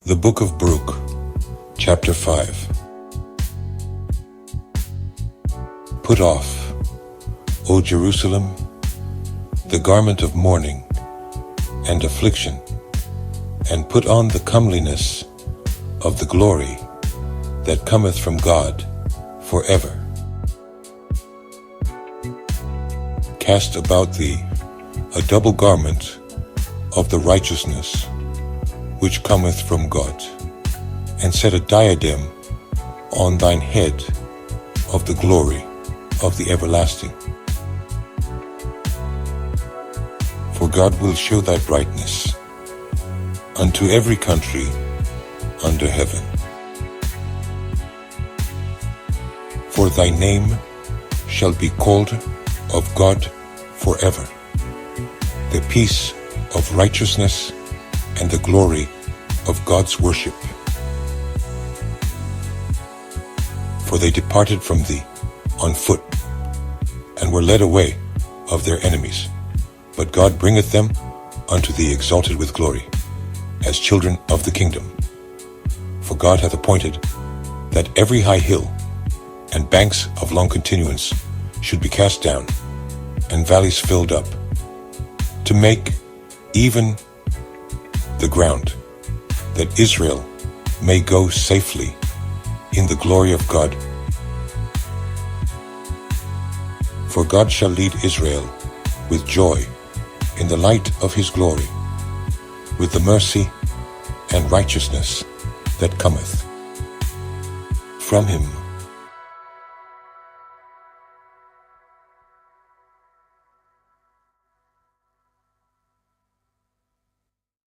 The Book of Baruch Chapter 5. Put off, O Jerusalem, the garment of mourning and affliction, and put on the comeliness of the glory that cometh from God forever. Cast about thee a double garment of the righteousness which cometh from God, and set a diadem on thine head of the glory of the everlasting. For God will show thy brightness unto every country under heaven. For thy name shall be called of God forever, the peace of righteousness and the glory of God's worship. For they departed from thee on foot, and were led away of their enemies. But God bringeth them unto thee exalted with glory, as children of the kingdom. For God hath appointed that every high hill and banks of long continuance should be cast down, and valleys filled up, to make even the ground, that Israel may go safely in the glory of God. For God shall lead Israel with joy in the light of his glory, with the mercy and righteousness that cometh from him.